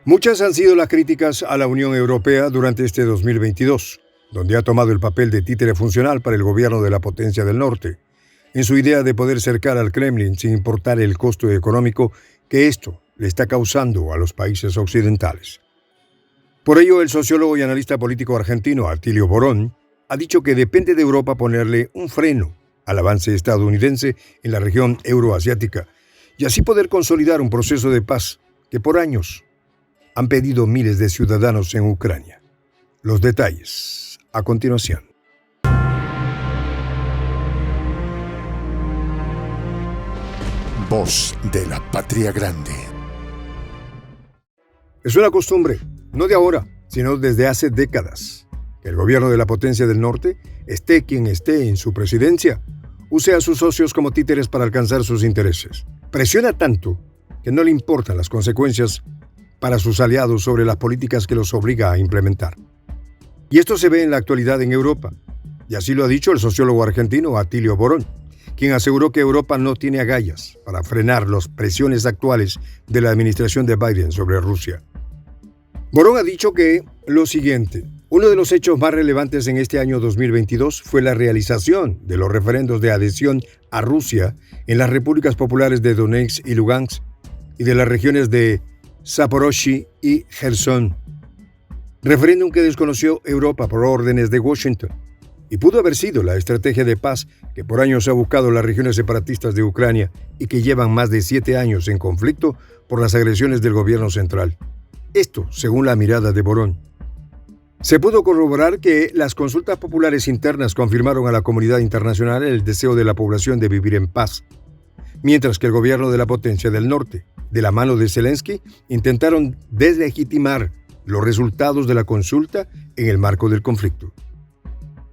Muchas han sido las críticas a la Unión Europea durante este 2022, donde ha tomado el papel de títere funcional para el gobierno de la potencia del norte, en su idea de poder cercar al Kremlin sin importar el costo económico que esto le está causando a los países occidentales. Por ello, el sociólogo y analista político argentino Atilio Borón ha dicho que depende de Europa ponerle un freno al avance estadounidense en la región euroasiática y así poder consolidar un proceso de paz que por años han pedido miles de ciudadanos en Ucrania. Los detalles a continuación. Voz de la Patria Grande. Es una costumbre, no de ahora, sino desde hace décadas, que el gobierno de la potencia del norte, esté quien esté en su presidencia, use a sus socios como títeres para alcanzar sus intereses. Presiona tanto que no le importan las consecuencias para sus aliados sobre las políticas que los obliga a implementar. Y esto se ve en la actualidad en Europa, y así lo ha dicho el sociólogo argentino Atilio Borón, quien aseguró que Europa no tiene agallas para frenar las presiones actuales de la administración de Biden sobre Rusia. Borón ha dicho que lo siguiente: uno de los hechos más relevantes en este año 2022 fue la realización de los referendos de adhesión a Rusia en las repúblicas populares de Donetsk y Lugansk y de las regiones de Zaporozhye y Gerson, referéndum que desconoció Europa por órdenes de Washington, y pudo haber sido la estrategia de paz que por años ha buscado las regiones separatistas de Ucrania y que llevan más de 7 años en conflicto por las agresiones del gobierno central. Esto, según la mirada de Borón. Se pudo corroborar que las consultas populares internas confirmaron a la comunidad internacional el deseo de la población de vivir en paz, mientras que el gobierno de la potencia del norte, de la mano de Zelensky, intentaron deslegitimar los resultados de la consulta en el marco del conflicto.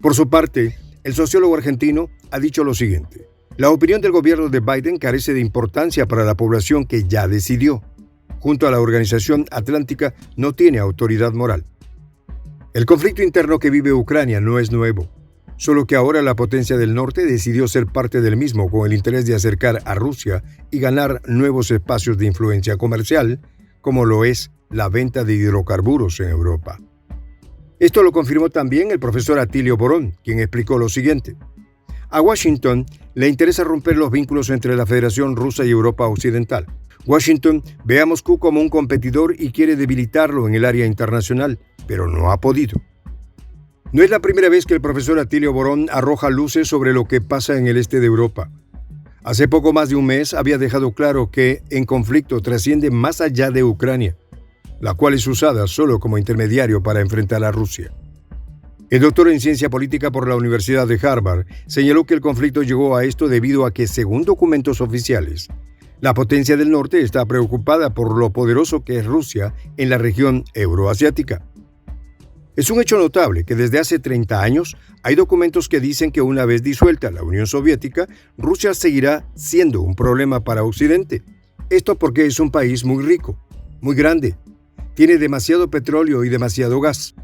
Por su parte, el sociólogo argentino ha dicho lo siguiente: la opinión del gobierno de Biden carece de importancia para la población que ya decidió. Junto a la Organización Atlántica no tiene autoridad moral. El conflicto interno que vive Ucrania no es nuevo, solo que ahora la potencia del norte decidió ser parte del mismo con el interés de acercar a Rusia y ganar nuevos espacios de influencia comercial, como lo es la venta de hidrocarburos en Europa. Esto lo confirmó también el profesor Atilio Borón, quien explicó lo siguiente: a Washington le interesa romper los vínculos entre la Federación Rusa y Europa Occidental. Washington ve a Moscú como un competidor y quiere debilitarlo en el área internacional, pero no ha podido. No es la primera vez que el profesor Atilio Borón arroja luces sobre lo que pasa en el este de Europa. Hace poco más de un mes había dejado claro que en conflicto trasciende más allá de Ucrania, la cual es usada solo como intermediario para enfrentar a Rusia. El doctor en ciencia política por la Universidad de Harvard señaló que el conflicto llegó a esto debido a que, según documentos oficiales, la potencia del norte está preocupada por lo poderoso que es Rusia en la región euroasiática. Es un hecho notable que desde hace 30 años hay documentos que dicen que una vez disuelta la Unión Soviética, Rusia seguirá siendo un problema para Occidente. Esto porque es un país muy rico, muy grande, tiene demasiado petróleo y demasiado gas.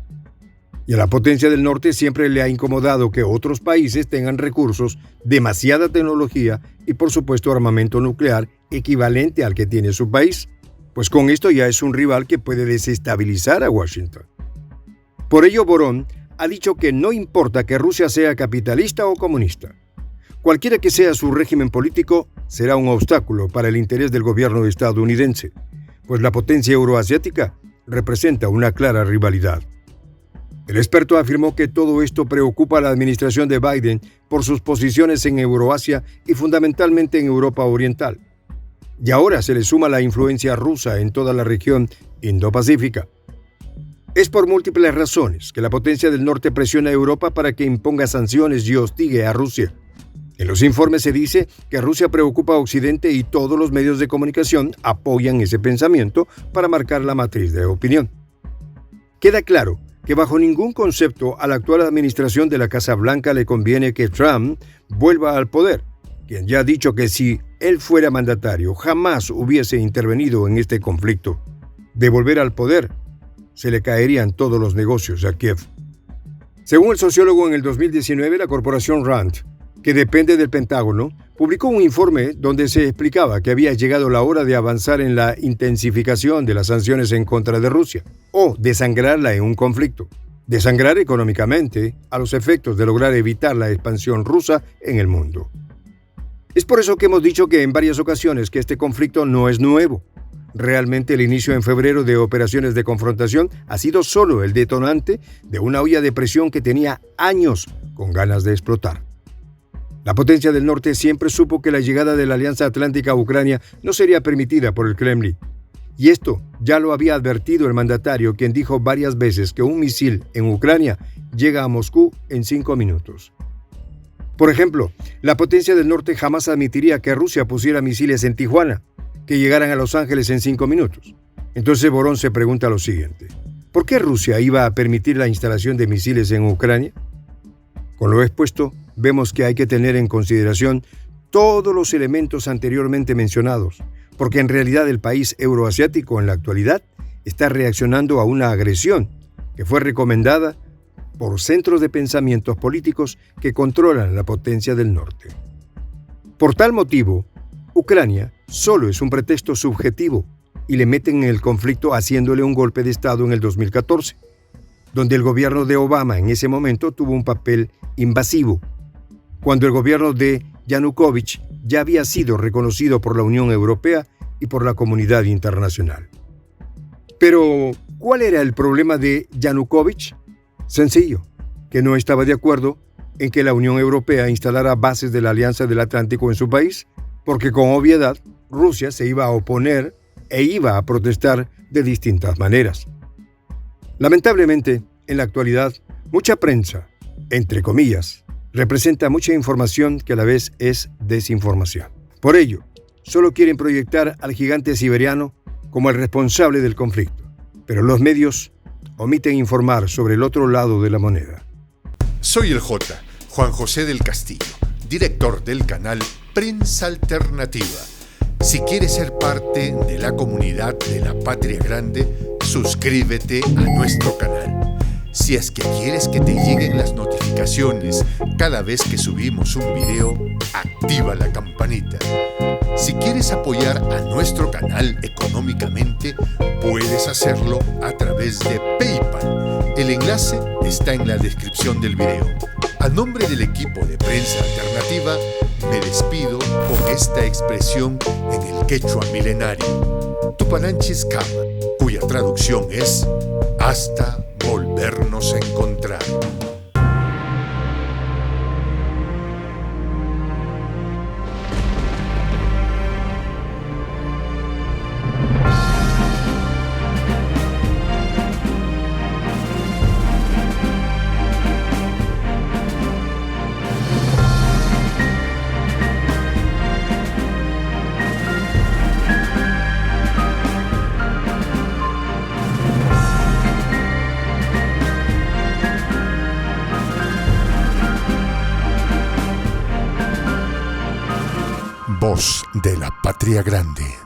Y a la potencia del norte siempre le ha incomodado que otros países tengan recursos, demasiada tecnología y por supuesto armamento nuclear equivalente al que tiene su país, pues con esto ya es un rival que puede desestabilizar a Washington. Por ello, Borón ha dicho que no importa que Rusia sea capitalista o comunista. Cualquiera que sea su régimen político, será un obstáculo para el interés del gobierno estadounidense, pues la potencia euroasiática representa una clara rivalidad. El experto afirmó que todo esto preocupa a la administración de Biden por sus posiciones en Euroasia y fundamentalmente en Europa Oriental. Y ahora se le suma la influencia rusa en toda la región Indo-Pacífica. Es por múltiples razones que la potencia del norte presiona a Europa para que imponga sanciones y hostigue a Rusia. En los informes se dice que Rusia preocupa a Occidente y todos los medios de comunicación apoyan ese pensamiento para marcar la matriz de opinión. Queda claro que bajo ningún concepto a la actual administración de la Casa Blanca le conviene que Trump vuelva al poder, quien ya ha dicho que si él fuera mandatario jamás hubiese intervenido en este conflicto. De volver al poder, se le caerían todos los negocios a Kiev. Según el sociólogo, en el 2019 la corporación Rand que depende del Pentágono, publicó un informe donde se explicaba que había llegado la hora de avanzar en la intensificación de las sanciones en contra de Rusia, o desangrarla en un conflicto. Desangrar económicamente a los efectos de lograr evitar la expansión rusa en el mundo. Es por eso que hemos dicho que en varias ocasiones que este conflicto no es nuevo. Realmente el inicio en febrero de operaciones de confrontación ha sido solo el detonante de una olla de presión que tenía años con ganas de explotar. La potencia del norte siempre supo que la llegada de la Alianza Atlántica a Ucrania no sería permitida por el Kremlin. Y esto ya lo había advertido el mandatario, quien dijo varias veces que un misil en Ucrania llega a Moscú en 5 minutos. Por ejemplo, la potencia del norte jamás admitiría que Rusia pusiera misiles en Tijuana, que llegaran a Los Ángeles en 5 minutos. Entonces Borón se pregunta lo siguiente: ¿por qué Rusia iba a permitir la instalación de misiles en Ucrania? Con lo expuesto, vemos que hay que tener en consideración todos los elementos anteriormente mencionados, porque en realidad el país euroasiático en la actualidad está reaccionando a una agresión que fue recomendada por centros de pensamientos políticos que controlan la potencia del norte. Por tal motivo, Ucrania solo es un pretexto subjetivo y le meten en el conflicto haciéndole un golpe de Estado en el 2014, donde el gobierno de Obama en ese momento tuvo un papel invasivo, cuando el gobierno de Yanukovych ya había sido reconocido por la Unión Europea y por la comunidad internacional. Pero, ¿cuál era el problema de Yanukovych? Sencillo, que no estaba de acuerdo en que la Unión Europea instalara bases de la Alianza del Atlántico en su país, porque con obviedad Rusia se iba a oponer e iba a protestar de distintas maneras. Lamentablemente, en la actualidad, mucha prensa, entre comillas, representa mucha información que a la vez es desinformación. Por ello, solo quieren proyectar al gigante siberiano como el responsable del conflicto, pero los medios omiten informar sobre el otro lado de la moneda. Soy el J, Juan José del Castillo, director del canal Prensa Alternativa. Si quieres ser parte de la comunidad de la Patria Grande, suscríbete a nuestro canal. Si es que quieres que te lleguen las notificaciones cada vez que subimos un video, activa la campanita. Si quieres apoyar a nuestro canal económicamente, puedes hacerlo a través de PayPal. El enlace está en la descripción del video. A nombre del equipo de Prensa Alternativa, me despido con esta expresión en el quechua milenario, Tupananchis Kama, cuya traducción es hasta volvernos a encontrar. Voz de la Patria Grande.